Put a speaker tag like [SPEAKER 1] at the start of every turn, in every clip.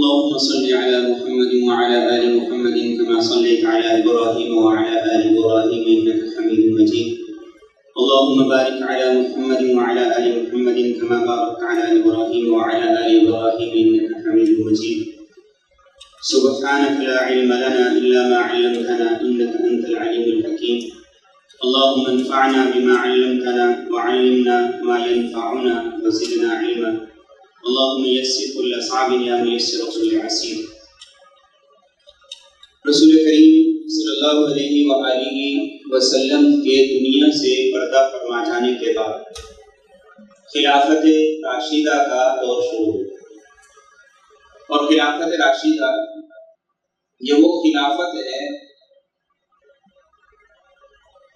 [SPEAKER 1] اللهم صل على محمد وعلى آل محمد كما صليت على إبراهيم وعلى آل إبراهيم إنك حميد مجيد. اللهم بارك على محمد وعلى آل محمد كما باركت على إبراهيم وعلى آل إبراهيم إنك حميد مجيد. سبحانك لا علم لنا إلا ما علمتنا إنك أنت العليم الحكيم. اللهم انفعنا بما علمتنا وعلمنا ما ينفعنا وزدنا علما. اللهم یسر کل صعب یا میسر کل عسیر. رسول کریم صلی اللہ علیہ وآلہ وسلم کے دنیا سے پردہ فرما جانے کے بعد خلافت راشدہ کا دور شروع ہوا. اور خلافت راشدہ یہ وہ خلافت ہے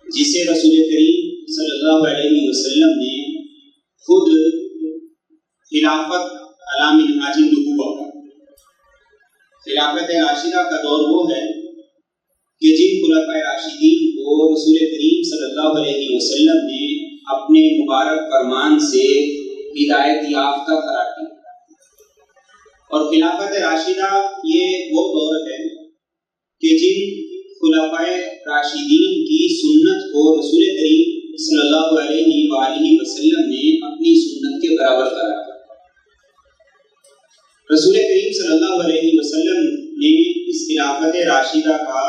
[SPEAKER 1] جسے رسول کریم صلی اللہ علیہ وسلم نے خود خلافت علی منہاج النبوہ. خلافت راشدہ کا دور وہ ہے کہ جن خلفائے راشدین کو رسول کریم صلی اللہ علیہ وسلم نے اپنے مبارک فرمان سے ہدایت یافتہ قرار دیا. اور خلافت راشدہ یہ وہ دور ہے کہ جن خلفائے راشدین کی سنت کو رسول کریم صلی اللہ علیہ وآلہ وسلم نے اپنی سنت کے برابر قرار دیا. رسول کریم صلی اللہ علیہ وسلم نے اس خلافت راشدہ کا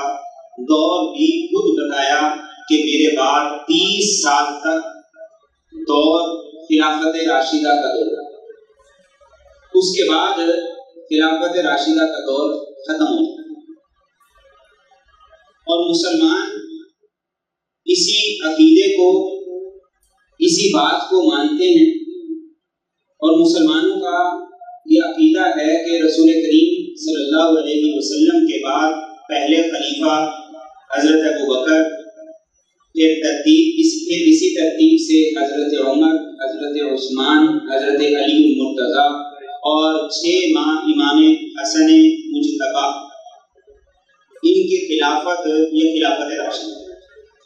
[SPEAKER 1] دور بھی خود بتایا کہ میرے بعد 30 سال تک دور خلافت راشدہ کا دور. اس کے بعد خلافت راشدہ کا دور ختم ہو گیا اور مسلمان اسی عقیدے کو، اسی بات کو مانتے ہیں. اور مسلمانوں کا یہ عقیدہ ہے کہ رسول کریم صلی اللہ علیہ وسلم کے بعد پہلے خلیفہ حضرت ابوبکر، پھر اسی ترتیب سے حضرت عمر، حضرت عثمان، حضرت علی المرتضیٰ اور 6 ماہ امام حسن مجتبی، ان کی خلافت یہ خلافت راشدہ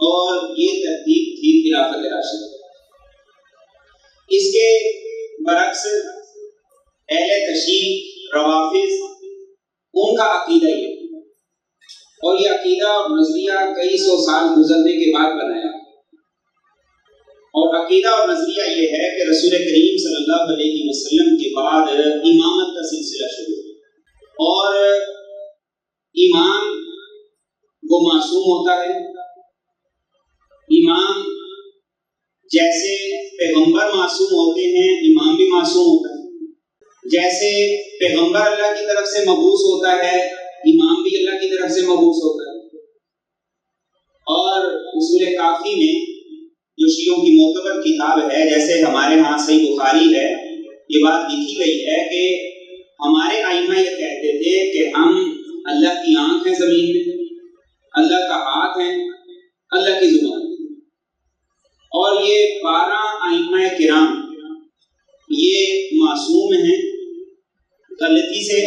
[SPEAKER 1] اور یہ ترتیب تھی خلافت راشدہ. اس کے برعکس اہل تشیع روافض ان کا عقیدہ یہ، اور یہ عقیدہ اور نظریہ کئی سو سال گزرنے کے بعد بنایا. اور عقیدہ اور نظریہ یہ ہے کہ رسول کریم صلی اللہ علیہ وسلم کے بعد امامت کا سلسلہ شروع ہوا اور امام وہ معصوم ہوتا ہے. امام جیسے پیغمبر معصوم ہوتے ہیں، امام بھی معصوم ہوتا ہے. جیسے پیغمبر اللہ کی طرف سے مبعوث ہوتا ہے، امام بھی اللہ کی طرف سے مبعوث ہوتا ہے. اور اصول کافی میں جو شیعوں کی معتبر کتاب ہے، جیسے ہمارے ہاں صحیح بخاری ہے، یہ بات لکھی گئی ہے کہ ہمارے ائمہ یہ کہتے تھے کہ ہم اللہ کی آنکھ ہیں زمین میں، اللہ کا ہاتھ ہے، اللہ کی زبان. اور یہ 12 ائمہ کرام یہ معصوم ہیں غلطی سے،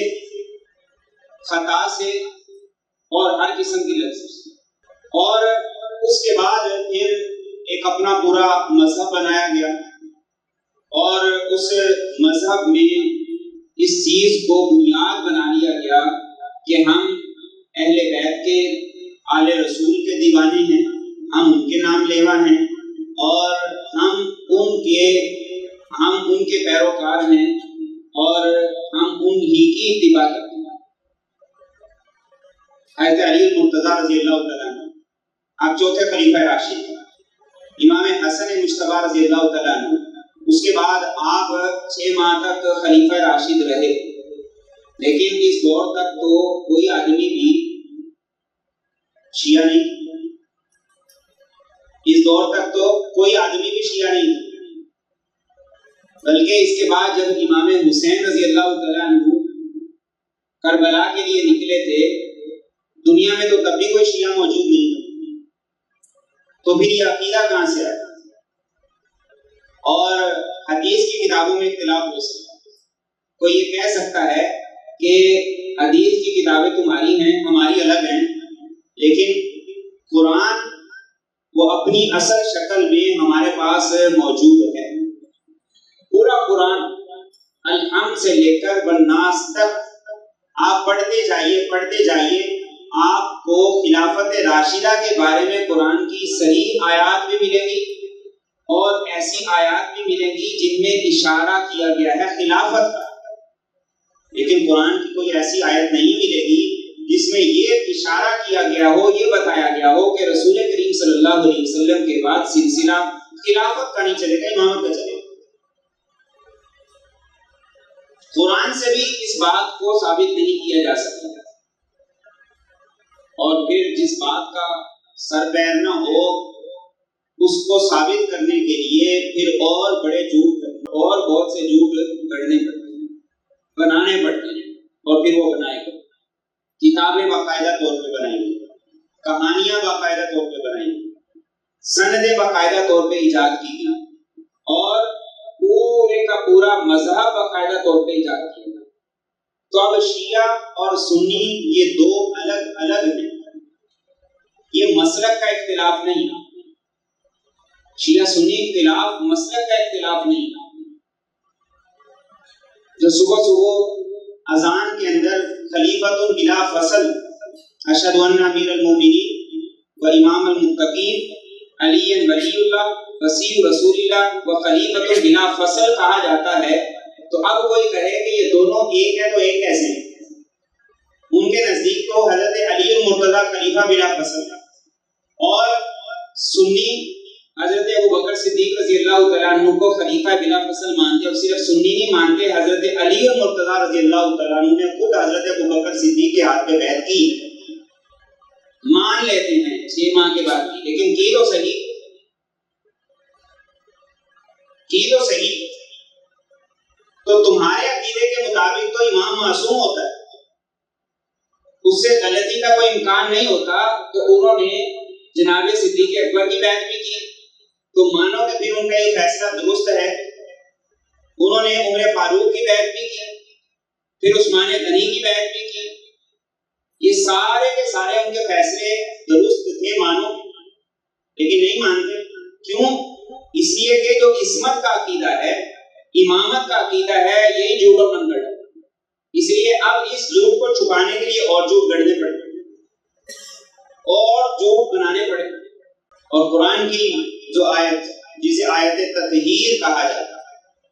[SPEAKER 1] خطا سے اور ہر قسم کی لفظ سے. اور اس کے بعد پھر ایک اپنا پورا مذہب بنایا گیا اور اس مذہب میں اس چیز کو بنیاد بنا لیا گیا کہ ہم اہل بیت کے، آل رسول کے دیوانے ہیں، ہم ان کے نام لیوا ہیں اور ہم ان کے پیروکار ہیں اور ہم ان ہی کی اتباع کرتے ہیں. حضرت علی المرتضیٰ رضی اللہ تعالیٰ عنہ آپ چوتھے خلیفہ راشد، امام حسن مجتبی رضی اللہ تعالیٰ عنہ، اس کے بعد آپ 6 ماہ تک خلیفہ راشد رہے. لیکن اس دور تک تو کوئی آدمی بھی شیعہ نہیں، اس دور تک تو کوئی آدمی بھی شیعہ نہیں، بلکہ اس کے بعد جب امام حسین رضی اللہ تعالیٰ عنہ کربلا کے لیے نکلے تھے، دنیا میں تو تب بھی کوئی شیعہ موجود نہیں تھا. تو پھر یہ عقیدہ کہاں سے آیا؟ اور حدیث کی کتابوں میں اختلاف ہو سکتا ہے. کوئی یہ کہہ سکتا ہے کہ حدیث کی کتابیں تمہاری ہیں، ہماری الگ ہیں، لیکن قرآن وہ اپنی اصل شکل میں ہمارے پاس موجود ہے. پورا قرآن الحمد سے لے کر والناس تک پڑھتے جائیے آپ کو خلافت راشدہ کے بارے میں قرآن کی صریح آیات بھی ملے گی اور ایسی آیات بھی ملے گی جن میں اشارہ کیا گیا ہے خلافت کا، لیکن قرآن کی کوئی ایسی آیت نہیں ملے گی جس میں یہ اشارہ کیا گیا ہو، یہ بتایا گیا ہو کہ رسول کریم صلی اللہ علیہ وسلم کے بعد سلسلہ خلافت کا نہیں چلے گا، امامت کا چلے گا۔ قرآن سے بھی اس بات کو ثابت نہیں کیا جا سکتا، اور پھر جس بات کا سر پیر نہ ہو اس کو ثابت کرنے کے لیے پھر اور بڑے جھوٹ اور بہت سے جھوٹ گڑھنے پڑتے ہیں، بنانے پڑتے ہیں، اور پھر وہ بنائے گا، کتابیں باقاعدہ طور پہ بنائیں گے، کہانیاں باقاعدہ طور پہ بنائیں گے، سندیں باقاعدہ طور پہ ایجاد کی گئی، اور پورے کا پورا مذہب باقاعدہ طور پہ ایجاد کیا گیا۔ تو اب شیعہ اور سنی یہ دو الگ الگ ہیں، یہ مسلک کا اختلاف نہیں، شیعہ سنی اختلاف مسلک کا اختلاف نہیں۔ جو صبح صبح اذان کے اندر خلیفۃ بلا فصل اشہد ان امیر المومنین و امام المتقین علی ولی اللہ وسیع رسول اللہ و خلیفۃ بلا فصل کہا جاتا ہے، تو اب کوئی کہے کہ یہ دونوں ایک ہے تو ایک کیسے ہیں؟ ان کے نزدیک تو حضرت علی المرتضیٰ خلیفہ بلا فصل، اور سنی حضرت ابوبکر صدیق رضی اللہ تعالیٰ عنہ کو خلیفہ بلا فصل مانتے، اور صرف سنی نہیں مانتے، حضرت علی المرتضیٰ رضی اللہ تعالیٰ عنہ نے خود حضرت ابوبکر صدیق کے ہاتھ پہ بیعت کی، مان لیتے ہیں 6 ماہ کے بعد کی، لیکن کی تو صحیح، تو تمہارے عقیدے کے مطابق تو امام معصوم ہوتا ہے، اس سے غلطی کا کوئی امکان نہیں ہوتا، تو انہوں نے جناب صدیق اکبر کی بیعت بھی کی، تو مانو کہ پھر ان کا یہ فیصلہ درست ہے۔ انہوں نے عمر فاروق کی بیعت بھی کی، پھر عثمان غنی کی بیعت بھی کی، یہ سارے کے سارے ان کے فیصلے درست تھے مانو، لیکن نہیں مانتے۔ کیوں؟ اس لیے کہ جو عصمت کا عقیدہ ہے، امامت کا عقیدہ ہے، یہی جھوٹ اور منگڑ ہے، اس لیے اب اس جھوٹ کو چھپانے کے لیے اور جھوٹ گڑھنے پڑے اور جھوٹ بنانے پڑے، اور قرآن کی جو آیت جسے آیت تطہیر کہا جاتا ہے،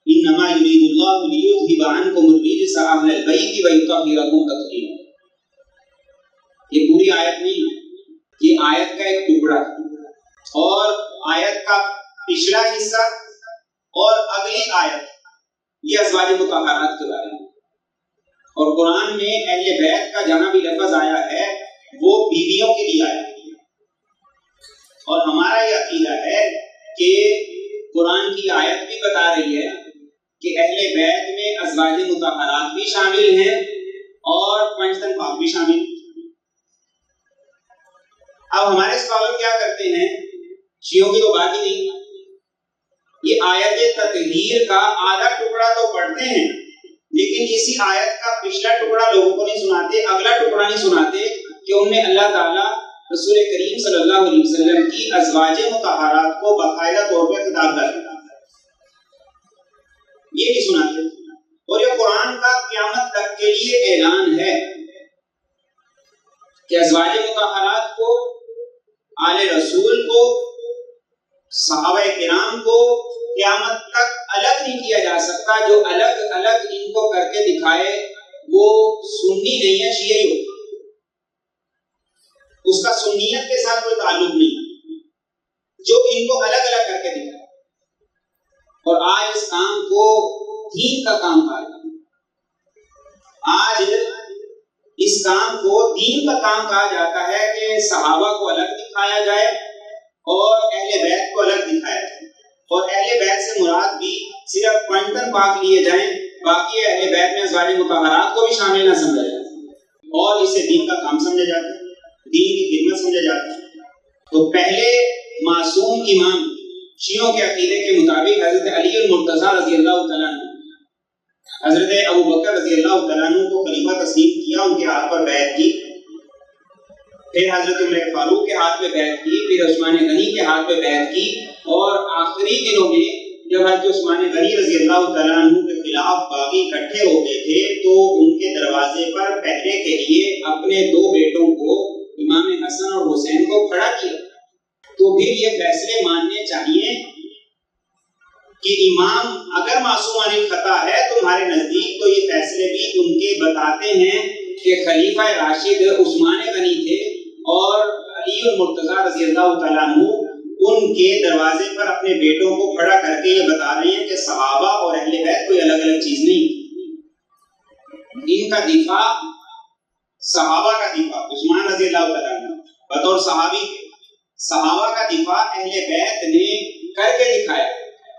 [SPEAKER 1] انما یرید اللہ لیذھب عنکم الرجس اہل البیت ویطہرکم تطہیرا، یہ پوری آیت نہیں ہے، یہ آیت کا ایک ٹکڑا، اور آیت کا پچھلا حصہ اور اگلی آیت یہ ازواج مطہرات کے بارے میں، اور قرآن میں اہل بیت کا جہاں بھی لفظ آیا ہے وہ بیویوں کے لیے آیا ہے، اور ہمارا یہ عقیدہ ہے کہ قرآن کی آیت بھی بتا رہی ہے کہ اہل بیت میں ازواج مطہرات بھی شامل ہیں اور پنجتن پاک بھی شامل ہیں۔ اب ہمارے اسکالر کیا کرتے ہیں، شیعوں کی تو بات ہی نہیں، یہ آیت تطہیر کا آدھا ٹکڑا تو پڑھتے ہیں، لیکن اسی آیت کا پچھلا ٹکڑا لوگوں کو نہیں سناتے، اگلا ٹکڑا نہیں سناتے کہ ان میں اللہ تعالیٰ رسول کریم صلی اللہ علیہ وسلم کی ازواج مطہرات کو باقاعدہ طور پر خطاب کر رہا ہے، یہ نہیں سناتے، اور یہ قرآن کا قیامت تک کے لیے اعلان ہے کہ ازواج مطہرات کو، آل رسول کو، صحابہ کرام کو قیامت تک الگ نہیں کیا جا سکتا، جو الگ الگ ان کو کر کے دکھائے وہ سنی نہیں ہے، شیعی ہوگا، اس کا سنیت کے ساتھ کوئی تعلق نہیں، جو ان کو الگ الگ کر کے دکھائے، اور آج اس کام کو دین کا کام کہا جاتا ہے، آج اس کام کو دین کا کام کہا جاتا ہے کہ صحابہ کو الگ دکھایا جائے اور اہل بیت کو الگ دکھایا جائے، اور اہل بیت سے مراد بھی صرف پنجتن پاک لیے جائیں، باقی اہل بیت میں ازواج مطہرات کو بھی شامل نہ سمجھا جائے، اور اسے دین کا کام سمجھا جاتا ہے، دین کی خدمت سمجھا جاتا ہے۔ تو پہلے معصوم امام شیعوں کے عقیدے کے مطابق حضرت علی المرتضیٰ رضی اللہ تعالیٰ عنہ، حضرت ابوبکر رضی اللہ تعالیٰ عنہ کو خلیفہ تسلیم کیا، ان کے ہاتھ پر بیعت کی، پھر حضرت عمر فاروق کے ہاتھ پہ بیعت کی، پھر عثمان غنی کے ہاتھ پہ بیعت کی، اور آخری دنوں میں جب حضرت عثمان غنی رضی اللہ تعالیٰ عنہ کے خلاف باغی اکٹھے ہوتے تھے تو ان کے دروازے پر پہرے کے لیے اپنے 2 بیٹوں کو امام حسن اور حسین کو کھڑا کیا. تو پھر یہ فیصلے ماننے چاہیے کہ امام اگر معصوم عن الخطا ہے تمہارے نزدیک تو یہ فیصلے بھی ان کے بتاتے ہیں کہ خلیفہ راشد عثمان غنی تھے اور علی المرتضیٰ رضی اللہ تعالیٰ عنہ ان کے دروازے پر اپنے بیٹوں کو کھڑا کر کے یہ بتا رہے ہیں کہ صحابہ اور اہل بیت کوئی الگ الگ چیز نہیں. ان کا دفاع صحابہ کا دفاع عثمان رضی اللہ تعالیٰ عنہ بطور صحابی کے صحابہ کا دفاع اہل بیت نے کر کے دکھایا.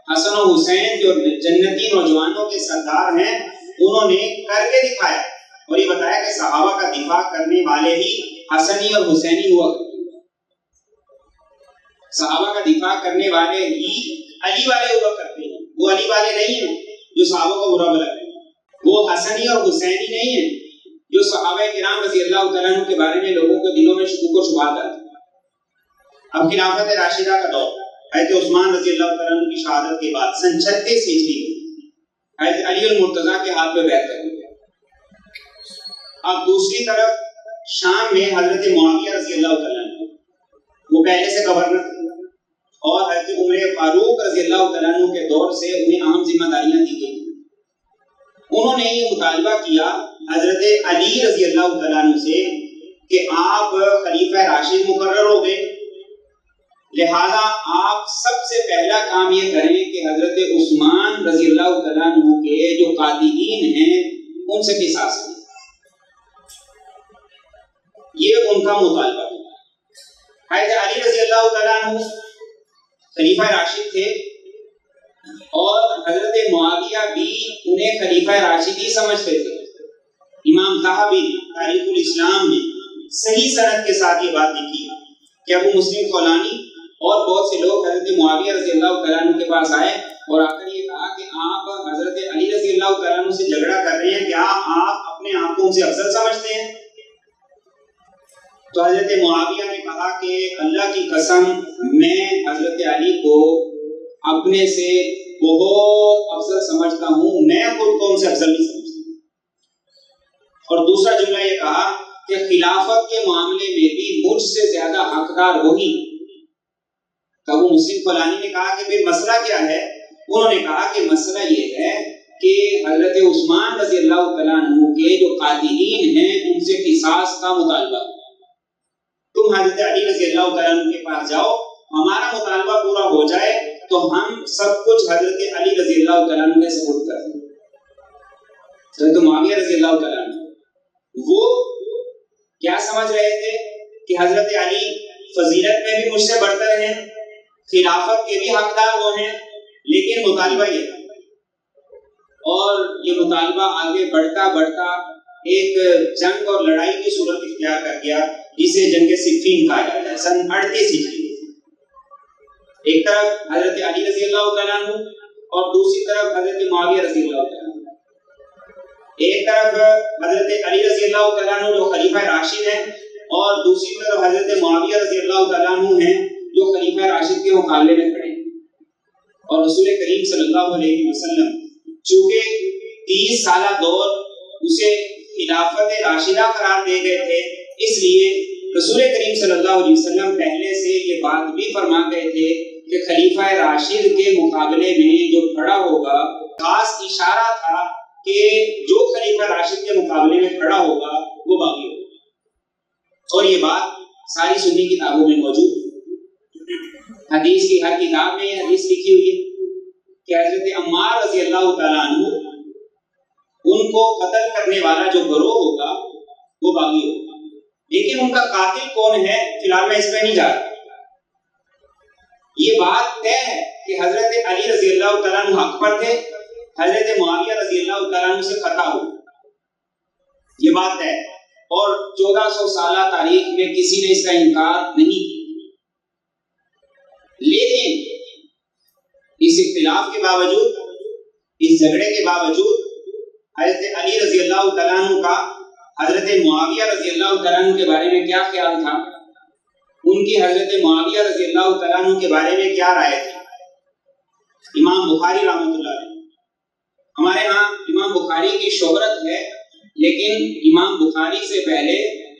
[SPEAKER 1] حسن و حسین جو جنتی نوجوانوں کے سردار ہیں انہوں نے کر کے دکھایا اور یہ بتایا کہ صحابہ کا دفاع کرنے والے ہی حسنی اور حسینی ہوا کرتے. صحابہ کا دفاع کرنے والے ہی علی والے ہوا کرتے ہیں. وہ علی والے نہیں ہیں جو صحابہ کو برا بلا رہے ہیں. وہ حسنی اور حسینی نہیں ہیں جو صحابہ کرام رضی اللہ تعالیٰ عنہ کے بارے میں لوگوں کے دلوں میں شکوک و شبہات ڈالتے ہیں. اب خلافت راشدہ کا دور حضرت عثمان رضی اللہ تعالیٰ عنہ کی شہادت کے بعد سن 36 ہجری میں حضرت علی المرتضیٰ کے ہاتھ پہ بیعت کر لی. اب دوسری طرف شام میں حضرت معاویہ رضی اللہ تعالیٰ عنہ وہ پہلے سے گورنر تھے اور حضرت عمر فاروق رضی اللہ تعالیٰ عنہ کے دور سے انہیں اہم ذمہ داریاں دی گئی. انہوں نے یہ مطالبہ کیا حضرت علی رضی اللہ تعالیٰ عنہ سے کہ آپ خلیفہ راشد مقرر ہو گئے، لہذا آپ سب سے پہلا کام یہ کریں کہ حضرت عثمان رضی اللہ تعالیٰ عنہ کے جو قاتلین ہیں ان سے قصاص لیں. یہ ان کا مطالبہ تھا. حضرت علی رضی اللہ تعالیٰ عنہ خلیفہ راشد تھے اور حضرت معاویہ بھی انہیں خلیفہ راشد ہی سمجھتے تھے. امام ذہبی تاریخ الاسلام میں صحیح سند کے ساتھ یہ بات لکھی ہے کہ ابو مسلم خولانی اور بہت سے لوگ حضرت معاویہ رضی اللہ تعالیٰ عنہ کے پاس آئے اور آ کر یہ کہا کہ آپ حضرت علی رضی اللہ تعالیٰ عنہ سے جھگڑا کر رہے ہیں، کیا آپ اپنے آپ کو ان سے افضل سمجھتے ہیں؟ تو حضرت معاویہ نے کہا کہ اللہ کی قسم میں حضرت علی کو اپنے سے بہت افضل سمجھتا ہوں، میں خود کو ان سے افضل نہیں سمجھتا. اور دوسرا جملہ یہ کہا کہ خلافت کے معاملے میں بھی مجھ سے زیادہ حقدار وہی. تو وہ مسلم فلانی نے کہا کہ پھر مسئلہ کیا ہے؟ انہوں نے کہا کہ مسئلہ یہ ہے کہ حضرت عثمان رضی اللہ تعالیٰ عنہ کے جو قاتلین ہیں ان سے قصاص کا مطالبہ. تم حضرت علی رضی اللہ تعالیٰ عنہ کے پاس جاؤ، ہمارا مطالبہ پورا ہو جائے تو ہم سب کچھ حضرت علی رضی اللہ تعالیٰ عنہ کے سپورٹ کر دیں. حضرت معاویہ رضی اللہ تعالیٰ عنہ وہ کیا سمجھ رہے تھے کہ حضرت علی فضیلت میں بھی مجھ سے بڑھتر ہیں، خلافت کے بھی حقدار وہ ہیں، لیکن مطالبہ یہ تھا اور یہ مطالبہ آگے بڑھتا بڑھتا ایک جنگ اور لڑائی کی صورت اختیار کر گیا جسے جنگ صفین کہا جاتا ہے سن 38 ہجری. ایک طرف حضرت علی رضی اللہ تعالیٰ عنہ اور دوسری طرف حضرت معاویہ رضی اللہ تعالیٰ عنہ. ایک طرف حضرت علی رضی اللہ تعالیٰ عنہ جو خلیفہ راشد ہیں اور دوسری طرف حضرت معاویہ رضی اللہ تعالیٰ عنہ ہیں جو خلیفہ راشد کے مقابلے میں کھڑے ہیں. اور رسول کریم صلی اللہ علیہ وسلم چونکہ 30 سالہ دور اسے خلافت راشدہ قرار دے گئے تھے، اس لیے رسول کریم صلی اللہ علیہ وسلم پہلے سے یہ بات بھی فرما گئے تھے کہ خلیفہ راشد کے مقابلے میں جو کھڑا ہوگا، خاص اشارہ تھا کہ جو خلیفہ راشد کے مقابلے میں کھڑا ہوگا وہ باغی ہوگا. اور یہ بات ساری سنی کتابوں میں موجود ہے. حدیث کی ہر کتاب میں یہ حدیث لکھی ہوئی ہے کہ حضرت عمار رضی اللہ تعالیٰ عنہ ان کو قتل کرنے والا جو گروہ ہوگا وہ باغی ہوگا، لیکن ان کا قاتل کون ہے فی الحال میں اس پہ نہیں جا رہا. یہ بات طے ہے کہ حضرت علی رضی اللہ تعالیٰ عنہ حق پر تھے، حضرت معاویہ رضی اللہ تعالیٰ عنہ سے خطا ہو، یہ بات ہے. اور 1400 سالہ تاریخ میں کسی نے اس کا انکار نہیں کیا. لیکن اس اختلاف کے باوجود، اس جھگڑے کے باوجود حضرت علی رضی اللہ تعالیٰ عنہ کا حضرت معاویہ رضی اللہ تعالیٰ عنہ کے بارے میں کیا خیال تھا، ان کی حضرت معاویہ رضی اللہ تعالیٰ عنہ کے بارے میں کیا رائے تھی، امام بخاری رحمۃ اللہ علیہ. ہمارے ہاں امام بخاری کی شہرت ہے، لیکن امام بخاری سے پہلے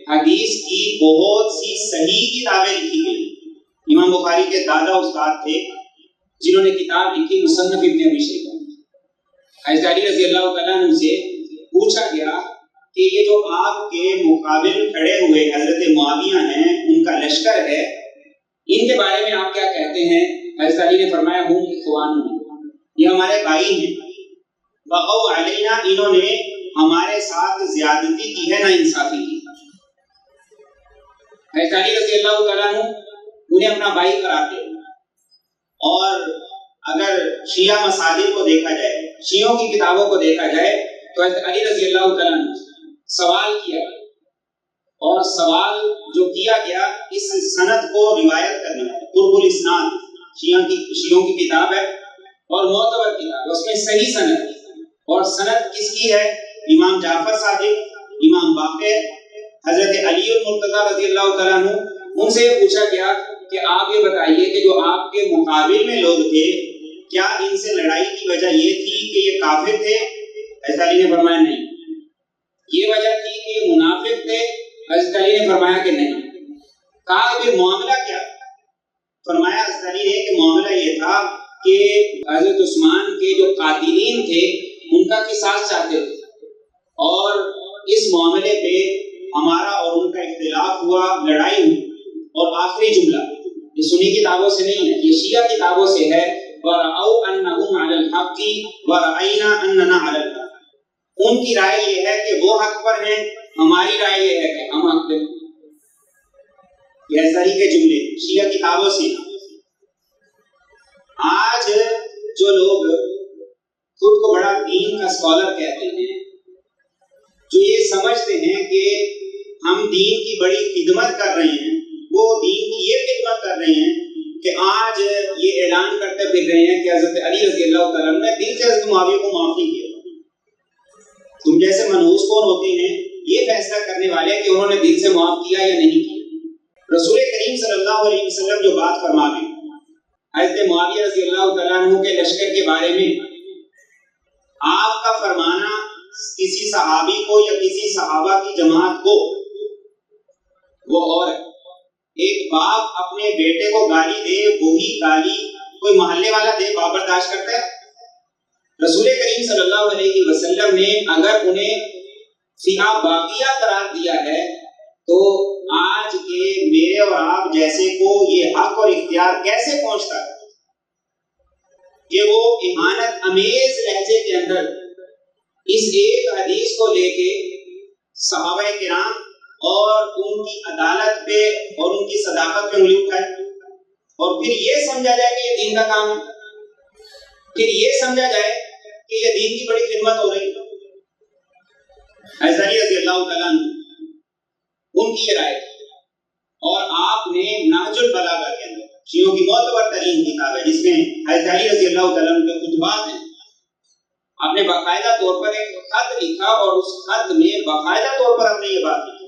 [SPEAKER 1] حدیث کی بہت سی صحیح کتابیں لکھی گئی. امام بخاری کے دادا استاد تھے جنہوں نے کتاب لکھی مصنف ابن ابی شیبہ. حضرت علی رضی اللہ تعالیٰ عنہ سے پوچھا گیا کہ یہ جو آپ کے مقابل کھڑے ہوئے حضرت معاویہ ہیں، ان کا لشکر ہے، ان کے بارے میں آپ کیا کہتے ہیں؟ حضرت علی نے فرمایا ہم اخوان، یہ ہمارے بھائی ہیں. بغوا علینا، انہوں نے ہمارے ساتھ زیادتی کی ہے، نا انصافی کی. حضرت علی رضی اللہ تعالیٰ عنہ انہیں اپنا بھائی قرار دے. اور اگر شیعہ مساجد کو دیکھا جائے، شیعوں کی کتابوں کو دیکھا جائے، تو حضرت علی رضی اللہ تعالیٰ عنہ سوال کیا، اور سوال جو کیا گیا اس سند کو روایت کرنے والے قرب الاسناد شیعوں کی کتاب ہے اور معتبر کتاب ہے، اس میں صحیح سند ہے. اور سند کس کی ہے؟ امام جعفر صادق، امام باقر، حضرت علی المرتضیٰ رضی اللہ تعالیٰ عنہ. ان سے یہ پوچھا گیا کہ آپ یہ بتائیے کہ جو آپ کے مقابل میں لوگ تھے، کیا ان سے لڑائی کی وجہ یہ تھی کہ یہ کافر تھے؟ حضرت علی نے فرمایا نہیں. یہ وجہ تھی کہ یہ منافق تھے؟ حضرت علی نے فرمایا کہ نہیں. کہا کہ معاملہ کیا؟ فرمایا حضرت علی نے کہ معاملہ یہ تھا کہ حضرت عثمان کے جو قاتلین تھے ان کا قصاص چاہتے تھے، اور اس معاملے پہ ہمارا اور ان کا اختلاف ہوا، لڑائی ہوئی. اور آخری جملہ یہ سنی کتابوں سے نہیں ہے، یہ شیعہ کتابوں سے ہے، وَرَأَوْا أَنَّهُمْ عَلَى الْحَقِّ وَرَأَيْنَا أَنَّنَا عَلَى الْحَقِّ. ان کی رائے یہ ہے کہ وہ حق پر ہیں، ہماری رائے یہ ہے کہ ہم حق پر ہیں. یہ صحیح کے جملے شیعہ کتابوں سے. آج جو لوگ خود کو بڑا دین کا اسکالر کہتے ہیں، جو یہ سمجھتے ہیں کہ ہم دین کی بڑی خدمت کر رہے ہیں، وہ دین کی یہ خدمت کر رہے ہیں کہ آج یہ اعلان کرتے پھر رہے ہیں کہ حضرت علی رضی اللہ تعالیٰ عنہ نے دل سے حضرت معاویہ کو معاف نہیں کیا. تم جیسے منحوس کون ہوتے ہیں یہ فیصلہ کرنے والے کہ انہوں نے دل سے معاف کیا یا نہیں کیا؟ رسول کریم صلی اللہ علیہ وسلم جو بات فرما گئے حضرت معاویہ رضی اللہ تعالیٰ عنہ کے لشکر کے بارے میں، آپ کا فرمانا کسی صحابی کو یا کسی صحابہ کی جماعت کو وہ اور ہے. ایک باپ اپنے بیٹے کو گالی دے، وہی گالی کوئی محلے والا دے، باپ برداشت کرتا ہے؟ رسول کریم صلی اللہ علیہ وسلم نے اگر انہیں فیہ باقیہ قرار دیا ہے تو آج کے میرے اور آپ جیسے کو یہ حق اور اختیار کیسے پہنچتا ہے کہ وہ اہانت امیز لہجے کے اندر اس ایک حدیث کو لے کے صحابہ کرام اور ان کی عدالت پہ اور ان کی صداقت پہ انگلی اٹھائے، اور پھر یہ سمجھا جائے کہ یہ دین کا کام ہے، پھر یہ سمجھا جائے کہ یہ دین کی بڑی خدمت ہو رہی ہے. حضرت علی رضی اللہ تعالیٰ عنہ ان کی یہ رائے تھی. اور آپ نے نہج البلاغہ کے اندر شیعوں کی معتبر ترین کتاب ہے جس میں حضرت علی رضی اللہ تعالیٰ عنہ کے خطبات ہیں، آپ نے باقاعدہ طور پر ایک خط لکھا، اور اس خط میں باقاعدہ طور پر آپ نے یہ بات لکھی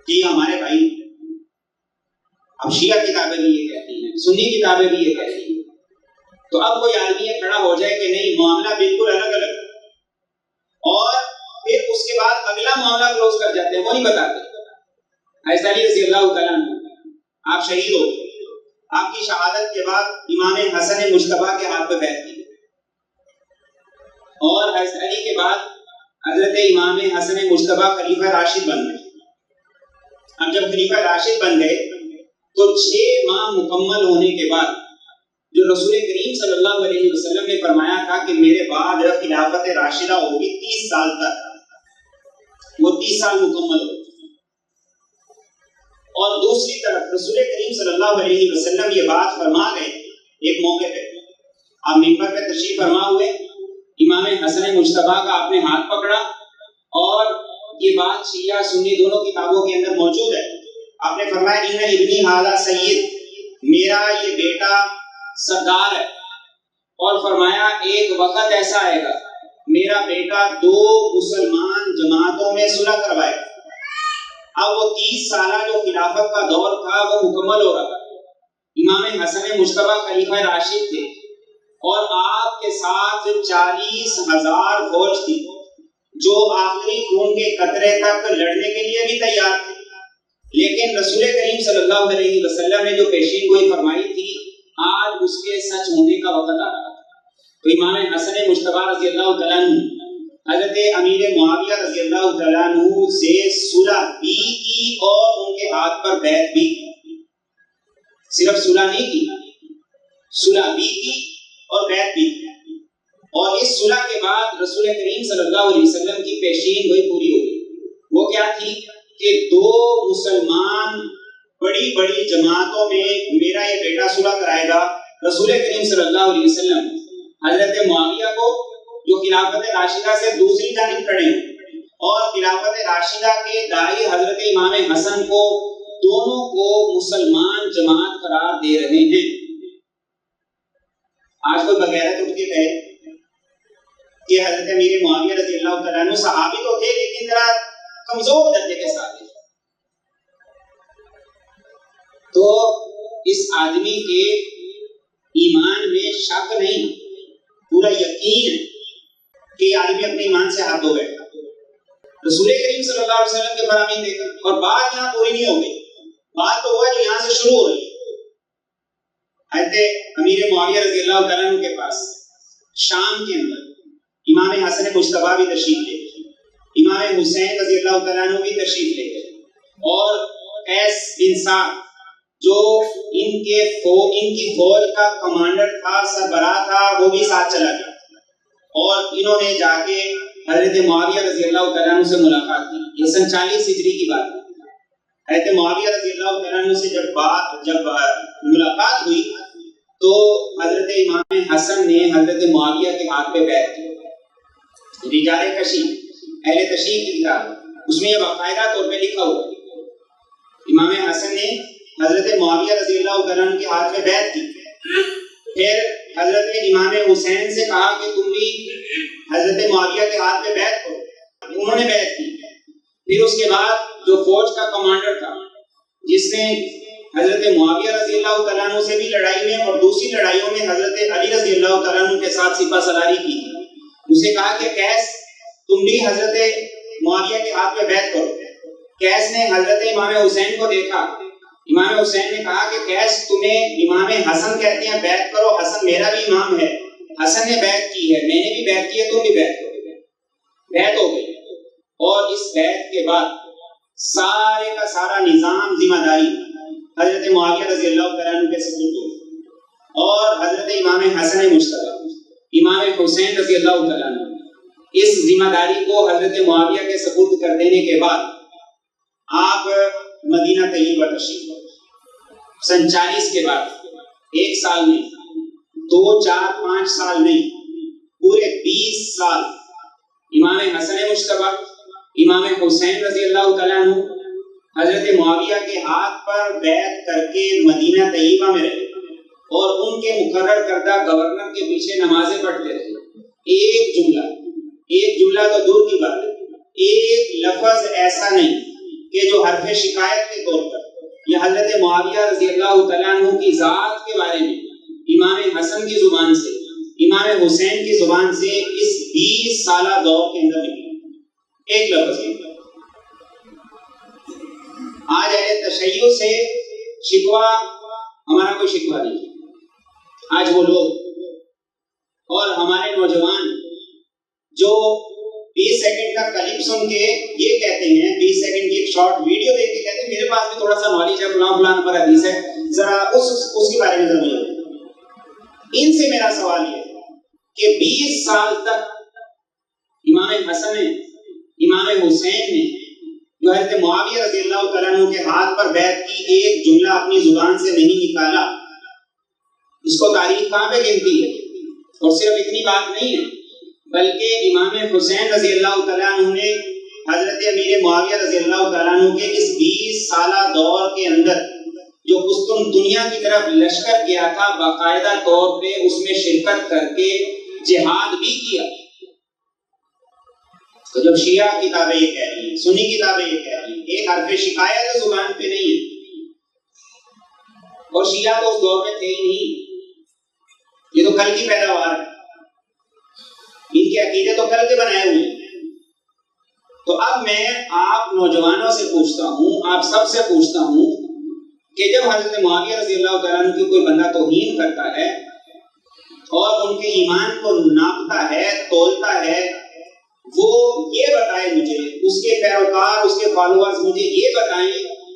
[SPEAKER 1] کہ یہ ہمارے بھائی. اب شیعہ کتابیں بھی یہ کہتی ہیں، سنی کتابیں بھی یہ کہتی ہیں. تو اب کوئی آدمی یہ کھڑا ہو جائے کہ نہیں معاملہ بالکل الگ الگ ہے، اور پھر اس کے بعد اگلا معاملہ کلوز کر جاتے ہیں، وہ نہیں بتاتے. حضرت علی رضی اللہ تعالیٰ عنہ آپ شہید ہو گئے، آپ کی شہادت کے بعد امام حسن مجتبیٰ کے ہاتھ پہ بیعت کی، اور حضرت علی کے بعد حضرت امام حسن مجتبیٰ خلیفہ راشد بن گئے. اب جب خلیفہ راشد بن گئے تو 6 ماہ مکمل ہونے کے بعد جو رسول کریم صلی اللہ علیہ وسلم نے فرمایا تھا کہ میرے بعد خلافت راشدہ ہوگی 30 سال تک، وہ 30 سال مکمل ہو. اور دوسری طرف رسول کریم صلی اللہ علیہ وسلم یہ بات فرما گئے ایک موقع پہ، آپ منبر پہ تشریف فرما ہوئے، امام حسن مجتبیٰ کا آپ نے ہاتھ پکڑا، اور یہ بات شیعہ سنی دونوں کتابوں کے اندر موجود ہے. آپ نے فرمایا ان ابنی ھذا سید، میرا یہ بیٹا سردار ہے، اور فرمایا ایک وقت ایسا آئے گا میرا بیٹا 2 مسلمان جماعتوں میں صلح کروائے گا. اب وہ 30 سالہ جو خلافت کا دور تھا وہ مکمل ہو رہا تھا. امام حسن مجتبیٰ خلیفہ راشد تھے، اور آپ کے ساتھ 40,000 فوج تھی جو آخری خون کے قطرے تک لڑنے کے لیے بھی تیار تھے. لیکن رسول کریم صلی اللہ علیہ وسلم نے جو پیشین گوئی فرمائی تھی آج اس کے سچ ہونے کا وقت آ رہا. تو امام حسن مجتبی رضی اللہ تعالیٰ عنہ حضرت امیر معاویہ رضی اللہ تعالیٰ عنہ سے صلح بھی کی اور ان کے ہاتھ پر بیعت بھی کی. صرف صلح نہیں کی، صلح بھی کی اور بیعت بھی کی. اور اس صلح کے بعد رسول کریم صلی اللہ علیہ وسلم کی پیشین گوئی پوری ہو گئی. وہ کیا تھی کہ 2 مسلمان بڑی بڑی جماعتوں میں میرا یہ بیٹا صلح کرائے گا. رسول کریم صلی اللہ علیہ وسلم حضرت معاویہ کو جو خلافت راشدہ سے دوسری جانب کھڑے ہیں اور خلافت راشدہ کے داعی حضرت امام حسن کو، دونوں کو مسلمان جماعت قرار دے رہے ہیں. آج کوئی بغیرت اٹھ کے کہے کہ حضرت امیر معاویہ رضی اللہ تعالیٰ عنہ صحابی تو تھے لیکن ذرا کمزور درجے کے ساتھ تھے، تو اس آدمی کے ایمان میں شک نہیں، پورا یقین ہے کہ یہ آدمی اپنے ایمان سے ہاتھ دھو بیٹھا. رسول کریم صلی اللہ علیہ وسلم کے فرامین دے کر، اور بات یہاں پوری نہیں ہو گئی، بات تو ہوا جو یہاں سے شروع ہو رہی ہے. حضرت امیر معاویہ رضی اللہ تعالیٰ عنہ کے پاس شام کے اندر امام حسن مجتبی بھی تشریف لے گئے، امام حسین رضی اللہ تعالیٰ عنہ بھی تشریف لے گئے، اور قیس بن سعد جو ان کی فوج کا کمانڈر تھا، سربراہ تھا، وہ بھی ساتھ چلا گیا. اور انہوں نے جا کے حضرت معاویہ رضی اللہ تعالیٰ عنہ سے ملاقات کی. یہ سن 40 ہجری کی بات ہے. حضرت معاویہ رضی اللہ تعالیٰ عنہ سے جب ملاقات ہوئی تو حضرت امام حسن نے حضرت معاویہ کے ہاتھ پہ بیعت کی. رجال کشی اہل تشریح کی کتاب، اس میں یہ باقاعدہ طور پہ لکھا ہوا ہے. امام حسن نے حضرت معاویہ رضی اللہ تعالیٰ عنہ کے ہاتھ پہ بیعت کی. پھر حضرت امام حسین سے کہا کہ تم بھی حضرت معاویہ کے ہاتھ پہ بیعت کرو. انہوں نے بیعت کی. پھر اس کے بعد جو فوج کا کمانڈر تھا جس نے حضرت معاویہ رضی اللہ تعالیٰ عنہ سے بھی لڑائی میں اور دوسری لڑائیوں میں حضرت علی رضی اللہ تعالیٰ عنہ کے ساتھ سپہ سالاری کی، اسے کہا کہ قیس تم بھی حضرت معاویہ کے ہاتھ پہ بیعت کرو. قیس نے حضرت امام حسین کو دیکھا. امام حسین نے کہا کہ قیس تمہیں امام حسن کہتے ہیں، بیعت کرو، حسن میرا بھی امام ہے، حسن نے بیعت کی ہے، میں نے بھی بیعت کی ہے، تم بھی بیعت کرو. بیعت ہو گئی. اور اس بیعت کے بعد سارے کا سارا نظام، ذمہ داری حضرت معاویہ رضی اللہ تعالیٰ عنہ کے سپرد ہوئی اور حضرت امام حسن مجتبی، امام حسین رضی اللہ تعالیٰ عنہ اس ذمہ داری کو حضرت معاویہ کے سپرد کر دینے کے بعد آپ مدینہ طیبہ تشریف لائے. سن 40 کے بعد 1 سال نہیں، 2 4 5 سال نہیں، پورے 20 سال امام حسن مجتبی، امام حسین رضی اللہ تعالیٰ عنہ حضرت معاویہ کے ہاتھ پر بیعت کر کے مدینہ طیبہ میں رہے اور ان کے مقرر کردہ گورنر کے پیچھے نمازیں پڑھتے رہے. ایک جملہ تو دور کی بات ہے، ایک لفظ ایسا نہیں کہ جو حرف شکایت کے طور پر یا حضرت معاویہ رضی اللہ تعالیٰ عنہ کی ذات کے بارے میں امام حسن کی زبان سے، امام حسین کی زبان سے اس 20 سالہ دور کے اندر نکلا، ایک لفظ نہیں. آج اہل تشیع سے شکوہ ہمارا کوئی شکوہ نہیں. آج وہ لوگ اور ہمارے نوجوان جو 20 سیکنڈ کا کلپ سن کے یہ کہتے ہیں، 20 سیکنڈ کی ایک شارٹ ویڈیو دیکھ کے کہتے ہیں میرے پاس بھی تھوڑا سا نالج ہے، فلاں فلاں نمبر حدیث ہے، ذرا اس کے بارے میں ضرور بتائیں. ان سے میرا سوال یہ ہے کہ 20 سال تک امام حسن نے، امام حسین نے جو حضرت معاویہ رضی اللہ تعالیٰ عنہ کے ہاتھ پر بیعت کی، ایک جملہ اپنی زبان سے نہیں نکالا. اس کو تاریخ کہاں پہ گنتی ہے؟ اور صرف اتنی بات نہیں ہے بلکہ امام حسین رضی اللہ تعالیٰ عنہ نے حضرت امیر معاویہ رضی اللہ تعالیٰ عنہ کے اس 20 سالہ دور کے اندر جو قسطن دنیا کی طرف لشکر گیا تھا، باقاعدہ طور پہ اس میں شرکت کر کے جہاد بھی کیا. تو جب شیعہ کتابیں یہ کہہ رہی ہیں، سنی کتابیں یہ کہہ رہی ہیں، ایک حرف شکایت زبان پہ نہیں ہے، اور شیعہ تو اس دور میں تھے ہی نہیں. یہ تو کل کی پیداوار ہے، ان کے عقیدے تو کل کے بنائے ہوئے ہیں۔ تو اب میں آپ نوجوانوں سے پوچھتا ہوں، آپ سب سے پوچھتا ہوں کہ جب حضرت معاویہ رضی اللہ تعالیٰ عنہ کی کوئی بندہ توہین کرتا ہے اور ان کے ایمان کو ناپتا ہے، تولتا ہے، وہ یہ بتائے مجھے، اس کے پیروکار، اس کے فالوورز مجھے یہ بتائیں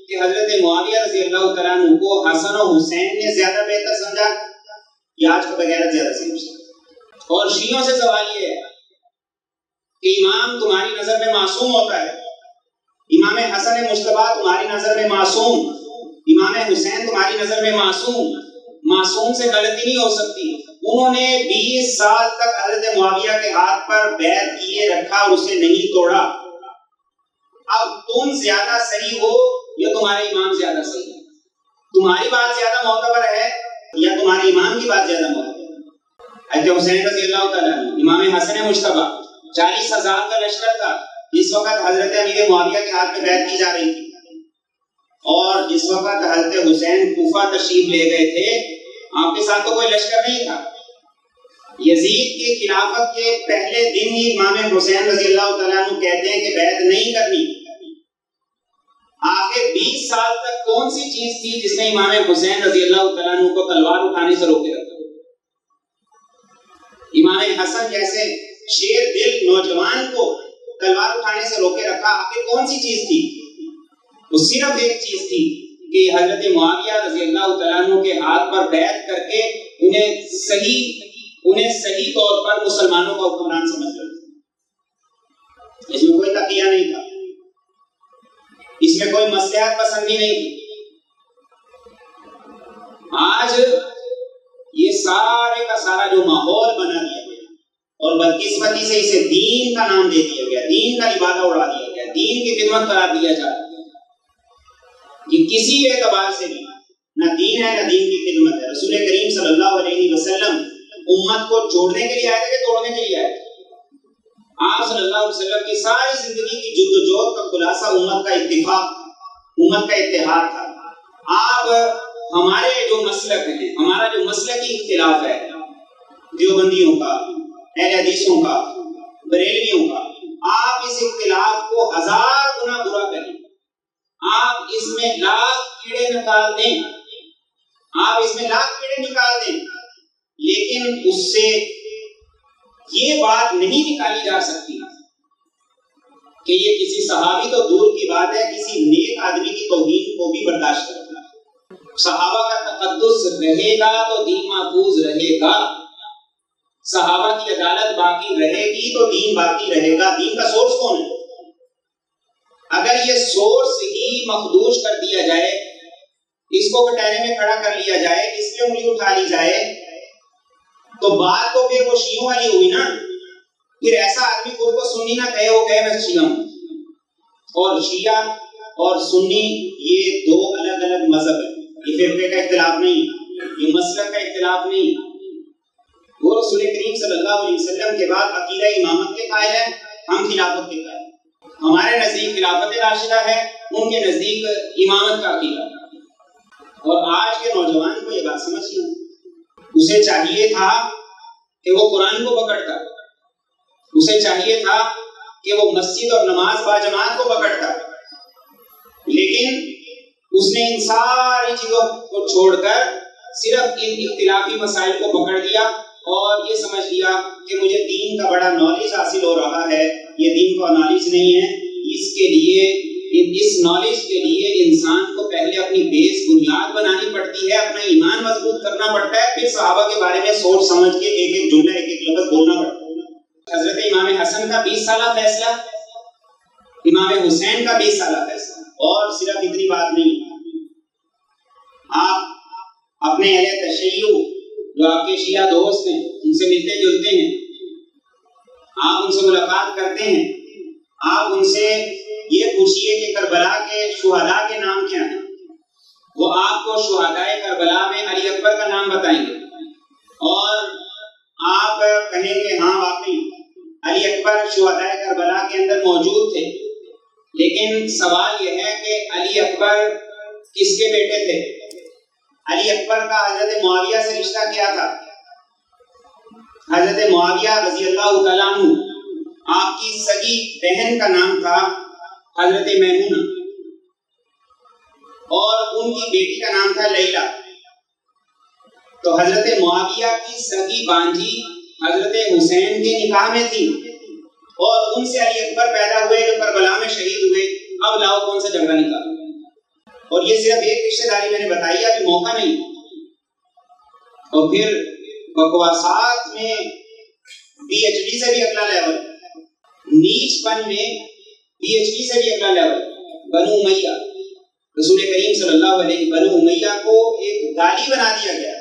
[SPEAKER 1] کہ حضرت معاویہ رضی اللہ تعالیٰ عنہ کو حسن و حسین نے زیادہ بہتر سمجھا یا آج کو بغیرت زیادہ سمجھا؟ اور شیعوں سے سوال یہ ہے کہ امام تمہاری نظر میں معصوم ہوتا ہے، امام حسن مجتبیٰ تمہاری نظر میں معصوم، امام حسین تمہاری نظر میں معصوم، معصوم سے غلطی نہیں ہو سکتی۔ انہوں نے 20 سال تک حضرت معاویہ کے ہاتھ پر بیعت کیے رکھا اور اسے نہیں توڑا۔ اب تم زیادہ صحیح ہو یا تمہارے امام زیادہ صحیح ہے؟ تمہاری بات زیادہ معتبر ہے یا تمہارے امام کی بات زیادہ معتبر ہے؟ حضرت حسین رضی اللہ تعالیٰ عنہ، امام حسن مجتبیٰ، 40,000 کا لشکر تھا جس وقت حضرت امیر معاویہ کے ہاتھ میں بیعت کی جا رہی تھی، اور جس وقت حضرت حسین کوفہ تشریف لے گئے تھے آپ کے ساتھ تو کوئی لشکر نہیں تھا۔ یزید کی خلافت کے پہلے دن ہی امام حسین رضی اللہ تعالیٰ عنہ کہتے ہیں کہ بیعت نہیں کرنی۔ آخر 20 سال تک کون سی چیز تھی جس نے امام حسین رضی اللہ تعالیٰ عنہ کو تلوار اٹھانے سے روکے رکھا؟ امام حسن جیسے شیر دل نوجوان کو تلوار اٹھانے سے روکے رکھا، آخر کون سی چیز تھی؟ وہ صرف ایک چیز تھی کہ حضرت معاویہ رضی اللہ تعالیٰ عنہ کے ہاتھ پر بیعت کر کے انہیں صحیح طور پر مسلمانوں کا حکمران سمجھ لیا۔ اس میں کوئی تقیہ نہیں تھا، اس میں کوئی مصلحت پسندی نہیں تھی۔ آج یہ سارے کا سارا جو ماحول بنا دیا گیا اور بدقسمتی سے اسے دین کا نام دے دیا گیا، دین کا لبادہ اڑا دیا گیا، دین کی خدمت قرار دیا جا رہا ہے، کہ کسی اعتبار سے بھی نہ دین ہے نہ دین کی خدمت ہے۔ رسول کریم صلی اللہ علیہ وسلم امت کو جوڑنے کے لیے آئے تھے کہ توڑنے کے لیے آئے تھے؟ آپ صلی اللہ علیہ وسلم کی ساری زندگی کی جد و جہد کا خلاصہ امت کا اتفاق تھا، امت کا اتحاد تھا۔ آپ ہمارے جو مسلک ہیں، ہمارا جو مسلکی اختلاف ہے، دیوبندیوں کا، اہل حدیثوں کا، بریلویوں کا، آپ اس اختلاف کو 1000 گنا برا کریں، آپ اس میں لاکھ کیڑے نکال دیں، آپ اس میں لاکھ کیڑے نکال دیں، لیکن اس سے یہ بات نہیں نکالی جا سکتی کہ یہ کسی صحابی تو دور کی بات ہے، کسی نیک آدمی کی توہین کو بھی برداشت کرتا ہے۔ صحابہ کا تقدس رہے گا تو دین محفوظ رہے گا، صحابہ کی عدالت باقی رہے گی تو دین باقی رہے گا۔ دین کا سورس کون ہے؟ اگر یہ سورس ہی مخدوش کر دیا جائے، اس کو کٹہرے میں کھڑا کر لیا جائے، اس پہ انگلی اٹھا لی جائے، تو بات تو پھر وہ شیعوں والی ہوئی نا۔ پھر ایسا آدمی خود کو سنی نہ کہے، وہ کہے میں شیعہ ہوں۔ اور شیعہ اور سنی یہ دو الگ الگ مذہب ہیں، یہ فرقے کا اختلاف نہیں، یہ مسلک کا اختلاف نہیں۔ وہ رسول کریم صلی اللہ علیہ وسلم کے بعد عقیدہ امامت کے قائل ہیں، ہم خلافت کے قائل ہیں۔ ہمارے نزدیک خلافت راشدہ ہے، ان کے نزدیک امامت کا عقیدہ۔ اور آج کے نوجوان کو یہ بات سمجھنا، اسے چاہیے تھا کہ وہ قرآن کو پکڑتا، اسے چاہیے تھا کہ وہ مسجد اور نماز باجماعت کو پکڑتا، لیکن اس نے ان ساری چیزوں کو چھوڑ کر صرف ان اختلافی مسائل کو پکڑ لیا اور یہ سمجھ لیا کہ مجھے دین کا بڑا نالج حاصل ہو رہا ہے۔ یہ دین کا نالج نہیں ہے، اس کے لیے، اس نالج کے لیے انسان کو پہلے اپنی بیس بنیاد بنانی پڑتی ہے، اپنا ایمان مضبوط کرنا پڑتا ہے، پھر صحابہ کے بارے میں سوچ سمجھ کے ایک ایک جملہ، ایک ایک لفظ بولنا پڑتا ہے۔ حضرت امام حسن کا 20 سالہ فیصلہ، امام حسین کا 20 سالہ فیصلہ، اور صرف اتنی بات نہیں، آپ اپنے اہل تشیع جو آپ کے شیعہ دوست ہیں ان سے ملتے جلتے ہیں، آپ ان سے ملاقات کرتے ہیں، آپ ان سے یہ پوچھئے کہ کربلا کے شہداء کے نام کیا ہیں، وہ آپ کو شہدائے کربلا میں علی اکبر کا نام بتائیں گے، اور آپ کہیں گے ہاں واقعی علی اکبر شہدائے کربلا کے اندر موجود تھے، لیکن سوال یہ ہے کہ علی اکبر کس کے بیٹے تھے؟ علی اکبر کا حضرت معاویہ سے رشتہ کیا تھا؟ حضرت معاویہ رضی اللہ تعالیٰ عنہ، آپ کی سگی بہن کا نام تھا حضرت میمونہ، اور ان کی بیٹی کا نام تھا لیلہ۔ تو حضرت معاویہ کی سگی بانجی حضرت حسین کے نکاح میں تھی، اور ان سے علی اکبر پیدا ہوئے جو کربلا میں شہید ہوئے۔ اب لاؤ کون سا جھگڑا نکالو۔ اور یہ صرف ایک رشتہ داری میں نے بتائی، ابھی موقع نہیں۔ اور پھر بکواسات میں پی ایچ ڈی سے بھی اگلا لیول، نیچ پن میں پی ایچ ڈی سے بھی اگلا لیول۔ بنو امیہ، رسول کریم صلی اللہ علیہ، بنو امیہ کو ایک گالی بنا دیا گیا۔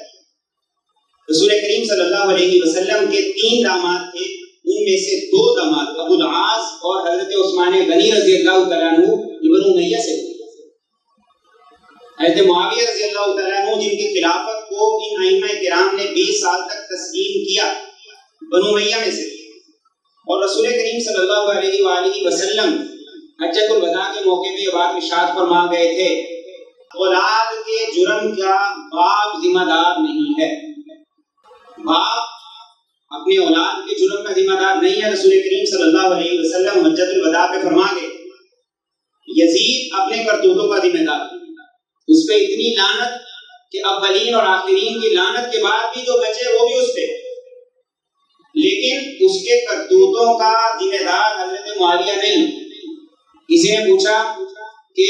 [SPEAKER 1] رسول کریم صلی اللہ علیہ وسلم کے 3 داماد تھے، ان میں سے 2 داماد ابو العاص اور حضرت عثمان غنی رضی اللہ تعالیٰ عنہ بنو امیہ سے تھے۔ حضرت معاویہ رضی اللہ تعالیٰ عنہ جن کی خلافت کو ان ائمہ کرام نے 20 سال تک تسلیم کیا، بنو امیہ میں سے تھے۔ اور رسول کریم صلی اللہ علیہ وآلہ وسلم حجۃ الوداع کے موقع پہ یہ بات ارشاد فرما گئے تھے، اولاد کے جرم کا باپ ذمہ دار نہیں ہے۔ باپ اپنی اولاد کے جرم کا ذمہ دار نہیں ہے۔ رسول کریم صلی اللہ علیہ وسلم حجۃ الوداع پہ فرما گئے، یزید اپنے کرتوتوں کا ذمہ دار، اس پہ اتنی لعنت کہ اولین اور آخرین کی لعنت کے بعد بھی جو بچے وہ بھی اس پہ، لیکن اس کے کرتوتوں کا ذمہ دار حضرت معاویہ نہیں۔ کسی نے پوچھا کہ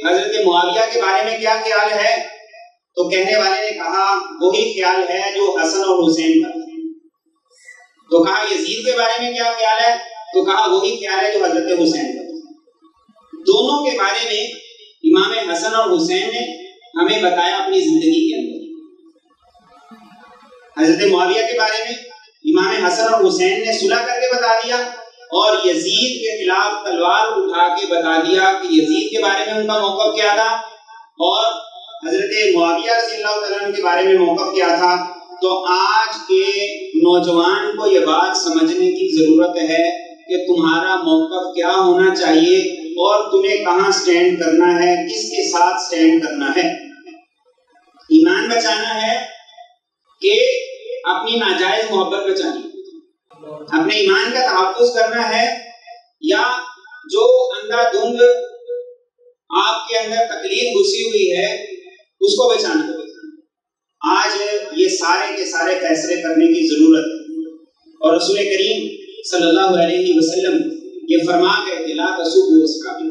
[SPEAKER 1] حضرت معاویہ کے بارے میں کیا خیال ہے، تو کہنے والے نے کہا وہی خیال ہے جو حسن اور حسین کا۔ تو کہا یزید کے بارے میں کیا خیال ہے، تو کہا وہی خیال ہے جو حضرت حسین کا۔ دونوں کے بارے میں امام حسن اور حسین نے ہمیں بتایا اپنی زندگی کے اندر۔ حضرت معاویہ کے بارے میں امام حسن اور حسین نے صلح کر کے بتا دیا، اور یزید کے خلاف تلوار اٹھا کے بتا دیا کہ یزید کے بارے میں ان کا موقف کیا تھا، اور حضرت معاویہ رضی اللہ تعالیٰ عنہ کے بارے میں موقف کیا تھا۔ تو آج کے نوجوان کو یہ بات سمجھنے کی ضرورت ہے کہ تمہارا موقف کیا ہونا چاہیے، اور تمہیں کہاں سٹینڈ کرنا ہے، کس کے ساتھ سٹینڈ کرنا ہے۔ ایمان بچانا ہے کہ اپنی ناجائز محبت بچانی، اپنے ایمان کا تحفظ کرنا ہے، یا جو اندھا دھند آپ کے اندر تقلید گھسی ہوئی ہے اس کو بچانا ہے۔ آج یہ سارے کے سارے فیصلے کرنے کی ضرورت ہے۔ اور رسول کریم صلی اللہ علیہ وسلم یہ فرما گئے تھے، لا تسبوا اصحابی،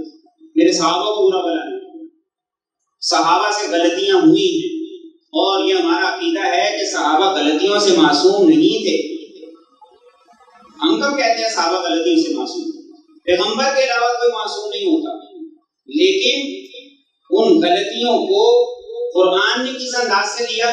[SPEAKER 1] میرے صحابہ کو برا بلا نہیں۔ صحابہ سے غلطیاں ہوئی ہیں، اور یہ ہمارا عقیدہ ہے کہ صحابہ غلطیوں سے معصوم نہیں تھے۔ ہم کب کہتے ہیں صحابہ غلطیوں سے معصوم؟ پیغمبر کے علاوہ کوئی معصوم نہیں ہوتا، لیکن ان غلطیوں کو قرآن نے کس انداز سے لیا؟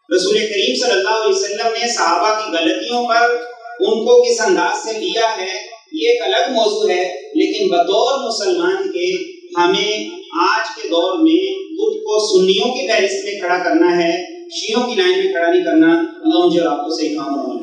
[SPEAKER 1] رسول کریم صلی اللہ علیہ وسلم نے صحابہ کی غلطیوں پر ان کو کس انداز سے لیا ہے، یہ ایک الگ موضوع ہے، لیکن بطور مسلمان کے ہمیں آج کے دور میں خود کو سنیوں کی فہرست میں کھڑا کرنا ہے، شیعوں کی لائن میں کھڑا نہیں کرنا۔ اللہ مجھے اور آپ کو صحیح کام